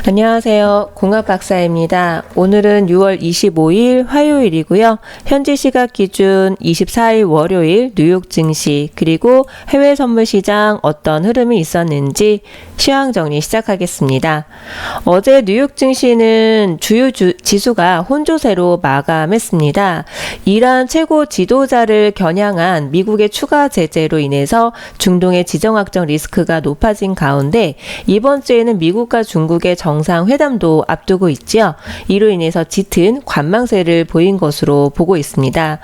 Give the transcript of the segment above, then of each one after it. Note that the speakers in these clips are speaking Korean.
안녕하세요. 공학박사입니다. 오늘은 6월 25일 화요일이고요. 현지 시각 기준 24일 월요일 뉴욕 증시 그리고 해외 선물 시장 어떤 흐름이 있었는지 시황 정리 시작하겠습니다. 어제 뉴욕 증시는 주요 지수가 혼조세로 마감했습니다. 이란 최고 지도자를 겨냥한 미국의 추가 제재로 인해서 중동의 지정학적 리스크가 높아진 가운데 이번 주에는 미국과 중국의 정상회담도 앞두고 있지요. 이로 인해서 짙은 관망세를 보인 것으로 보고 있습니다.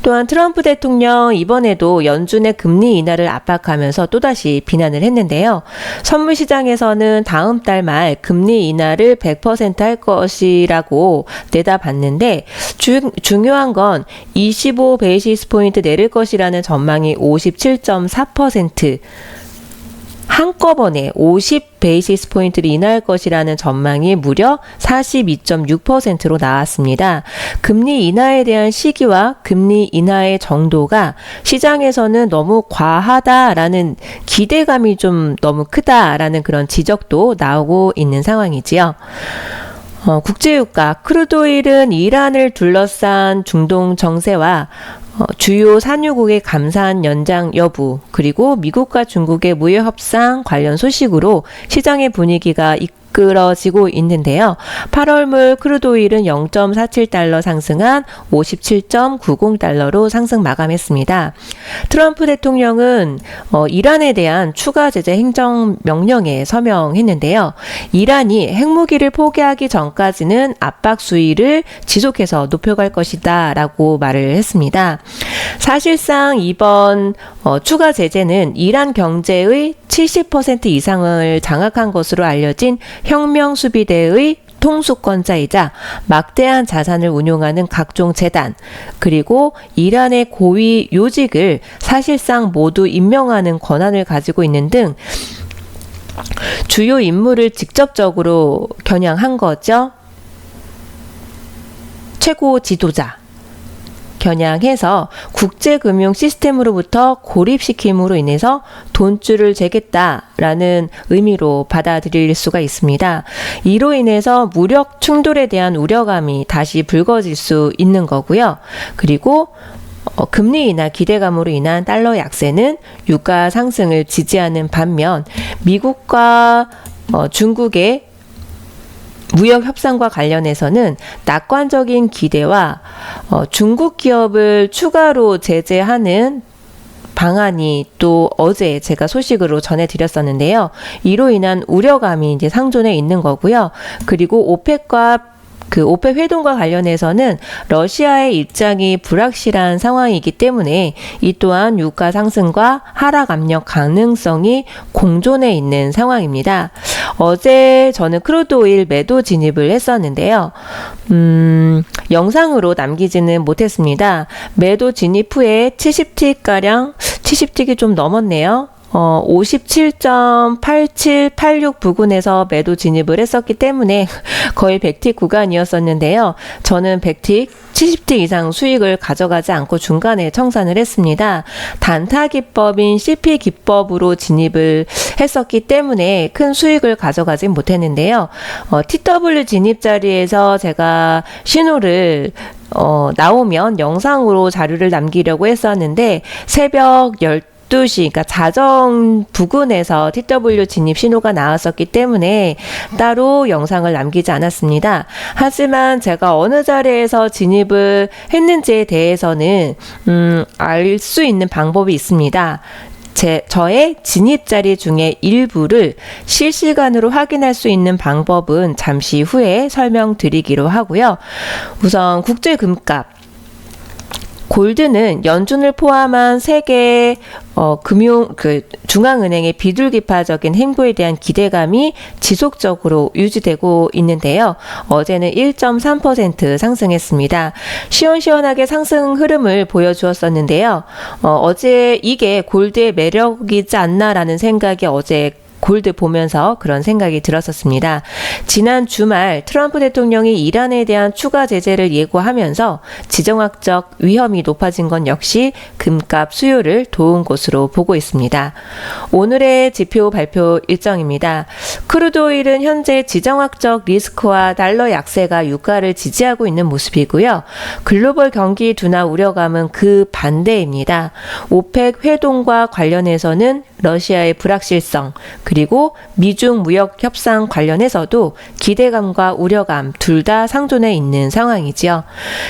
또한 트럼프 대통령 이번에도 연준의 금리 인하를 압박하면서 또다시 비난을 했는데요. 선물 시장에서는 다음 달 말 금리 인하를 100% 할 것이라고 내다봤는데 중요한 건 25 베이시스 포인트 내릴 것이라는 전망이 57.4%, 한꺼번에 50 베이시스 포인트를 인하할 것이라는 전망이 무려 42.6%로 나왔습니다. 금리 인하에 대한 시기와 금리 인하의 정도가 시장에서는 너무 과하다라는 기대감이 좀 너무 크다라는 그런 지적도 나오고 있는 상황이지요. 국제유가 크루드오일은 이란을 둘러싼 중동 정세와 주요 산유국의 감산 연장 여부 그리고 미국과 중국의 무역 협상 관련 소식으로 시장의 분위기가 이끌어지고 있는데요. 8월물 크루드오일은 0.47달러 상승한 57.90달러로 상승 마감했습니다. 트럼프 대통령은 이란에 대한 추가 제재 행정명령에 서명했는데요. 이란이 핵무기를 포기하기 전까지는 압박 수위를 지속해서 높여갈 것이다 라고 말을 했습니다. 사실상 이번 추가 제재는 이란 경제의 70% 이상을 장악한 것으로 알려진 혁명수비대의 통수권자이자 막대한 자산을 운용하는 각종 재단 그리고 이란의 고위 요직을 사실상 모두 임명하는 권한을 가지고 있는 등 주요 인물을 직접적으로 겨냥한 거죠. 최고 지도자 겨냥해서 국제금융 시스템으로부터 고립시킴으로 인해서 돈줄을 재겠다라는 의미로 받아들일 수가 있습니다. 이로 인해서 무력 충돌에 대한 우려감이 다시 불거질 수 있는 거고요. 그리고 금리 인하 기대감으로 인한 달러 약세는 유가 상승을 지지하는 반면 미국과 중국의 무역 협상과 관련해서는 낙관적인 기대와 중국 기업을 추가로 제재하는 방안이 또 어제 제가 소식으로 전해드렸었는데요. 이로 인한 우려감이 이제 상존해 있는 거고요. 그리고 오펙 회동과 관련해서는 러시아의 입장이 불확실한 상황이기 때문에 이 또한 유가 상승과 하락 압력 가능성이 공존해 있는 상황입니다. 어제 저는 크루드오일 매도 진입을 했었는데요. 영상으로 남기지는 못했습니다. 매도 진입 후에 70틱가량, 70틱이 좀 넘었네요. 57.8786 부근에서 매도 진입을 했었기 때문에 거의 100틱 구간이었었는데요. 저는 100틱, 70틱 이상 수익을 가져가지 않고 중간에 청산을 했습니다. 단타 기법인 CP 기법으로 진입을 했었기 때문에 큰 수익을 가져가지 못했는데요. TW 진입 자리에서 제가 신호를 나오면 영상으로 자료를 남기려고 했었는데 새벽 12시, 그러니까 자정 부근에서 TW 진입 신호가 나왔었기 때문에 따로 영상을 남기지 않았습니다. 하지만 제가 어느 자리에서 진입을 했는지에 대해서는 알 수 있는 방법이 있습니다. 저의 진입 자리 중에 일부를 실시간으로 확인할 수 있는 방법은 잠시 후에 설명드리기로 하고요. 우선 국제금값 골드는 연준을 포함한 세계 중앙은행의 비둘기파적인 행보에 대한 기대감이 지속적으로 유지되고 있는데요. 어제는 1.3% 상승했습니다. 시원시원하게 상승 흐름을 보여주었었는데요. 어제 이게 골드의 매력이지 않나라는 생각이 어제 골드 보면서 그런 생각이 들었었습니다. 지난 주말 트럼프 대통령이 이란에 대한 추가 제재를 예고하면서 지정학적 위험이 높아진 건 역시 금값 수요를 도운 것으로 보고 있습니다. 오늘의 지표 발표 일정입니다. 크루드 오일은 현재 지정학적 리스크와 달러 약세가 유가를 지지하고 있는 모습이고요. 글로벌 경기 둔화 우려감은 그 반대입니다. 오펙 회동과 관련해서는 러시아의 불확실성, 그리고 미중 무역 협상 관련해서도 기대감과 우려감 둘 다 상존해 있는 상황이지요.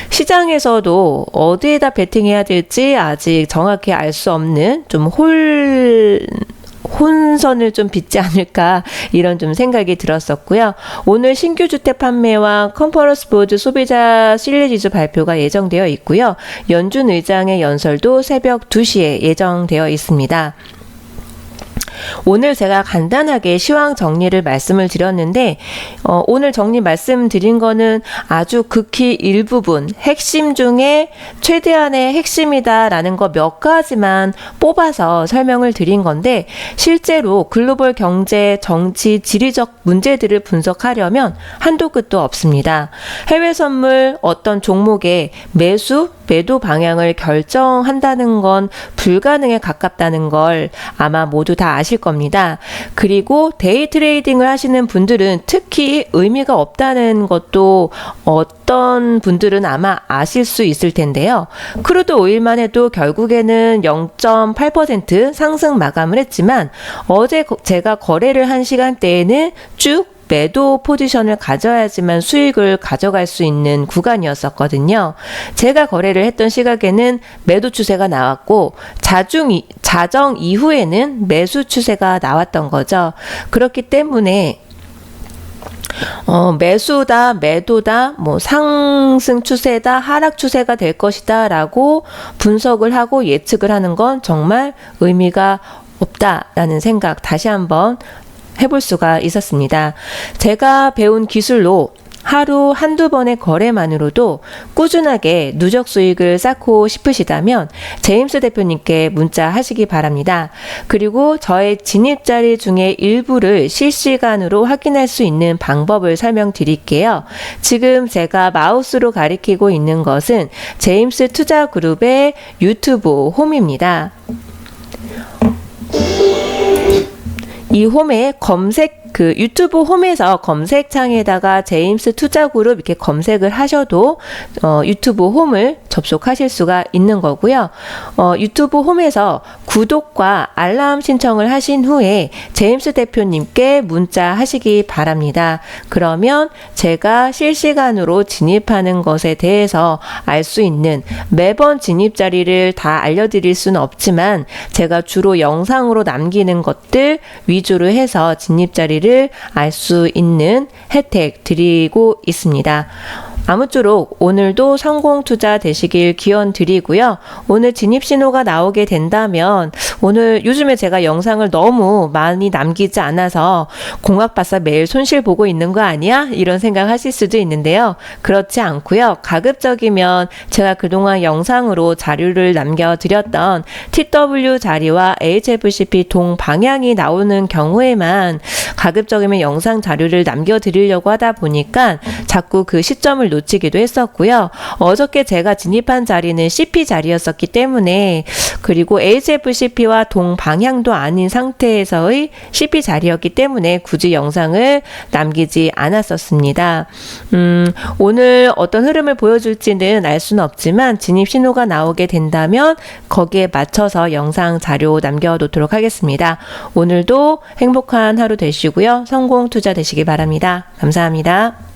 시장에서도 어디에다 베팅해야 될지 아직 정확히 알 수 없는 좀 혼선을 좀 빚지 않을까 이런 좀 생각이 들었었고요. 오늘 신규 주택 판매와 컨퍼런스 보드 소비자 신뢰지수 발표가 예정되어 있고요. 연준 의장의 연설도 새벽 2시에 예정되어 있습니다. 오늘 제가 간단하게 시황 정리를 말씀을 드렸는데 오늘 정리 말씀드린 거는 아주 극히 일부분 핵심 중에 최대한의 핵심이다라는 거 몇 가지만 뽑아서 설명을 드린 건데 실제로 글로벌 경제, 정치, 지리적 문제들을 분석하려면 한도 끝도 없습니다. 해외 선물 어떤 종목의 매도 방향을 결정한다는 건 불가능에 가깝다는 걸 아마 모두 다 아실 겁니다. 그리고 데이 트레이딩을 하시는 분들은 특히 의미가 없다는 것도 어떤 분들은 아마 아실 수 있을 텐데요. 크루드 오일만 해도 결국에는 0.8% 상승 마감을 했지만 어제 제가 거래를 한 시간대에는 쭉 매도 포지션을 가져야지만 수익을 가져갈 수 있는 구간이었었거든요. 제가 거래를 했던 시각에는 매도 추세가 나왔고 자정 이후에는 매수 추세가 나왔던 거죠. 그렇기 때문에 매수다, 매도다, 상승 추세다, 하락 추세가 될 것이다 라고 분석을 하고 예측을 하는 건 정말 의미가 없다라는 생각 다시 한번 해볼 수가 있었습니다. 제가 배운 기술로 하루 한두 번의 거래만으로도 꾸준하게 누적 수익을 쌓고 싶으시다면 제임스 대표님께 문자 하시기 바랍니다. 그리고 저의 진입 자리 중에 일부를 실시간으로 확인할 수 있는 방법을 설명드릴게요. 지금 제가 마우스로 가리키고 있는 것은 제임스 투자그룹의 유튜브 홈입니다. 이 홈에 유튜브 홈에서 검색창에다가 제임스 투자그룹 이렇게 검색을 하셔도 유튜브 홈을 접속하실 수가 있는 거고요. 유튜브 홈에서 구독과 알람 신청을 하신 후에 제임스 대표님께 문자 하시기 바랍니다. 그러면 제가 실시간으로 진입하는 것에 대해서 알 수 있는 매번 진입 자리를 다 알려드릴 수는 없지만 제가 주로 영상으로 남기는 것들 위주로 해서 진입 자리를 알 수 있는 혜택 드리고 있습니다. 아무쪼록 오늘도 성공 투자 되시길 기원 드리고요. 오늘 진입 신호가 나오게 된다면 오늘 요즘에 제가 영상을 너무 많이 남기지 않아서 공학박사 매일 손실 보고 있는 거 아니야? 이런 생각 하실 수도 있는데요. 그렇지 않고요. 가급적이면 제가 그동안 영상으로 자료를 남겨드렸던 TW 자리와 HFCP 동방향이 나오는 경우에만 가급적이면 영상 자료를 남겨드리려고 하다 보니까 자꾸 그 시점을 놓치기도 했었고요. 어저께 제가 진입한 자리는 CP 자리였었기 때문에 그리고 HFCP와 동방향도 아닌 상태에서의 CP 자리였기 때문에 굳이 영상을 남기지 않았었습니다. 오늘 어떤 흐름을 보여줄지는 알 수는 없지만 진입 신호가 나오게 된다면 거기에 맞춰서 영상 자료 남겨놓도록 하겠습니다. 오늘도 행복한 하루 되시고요. 성공 투자 되시기 바랍니다. 감사합니다.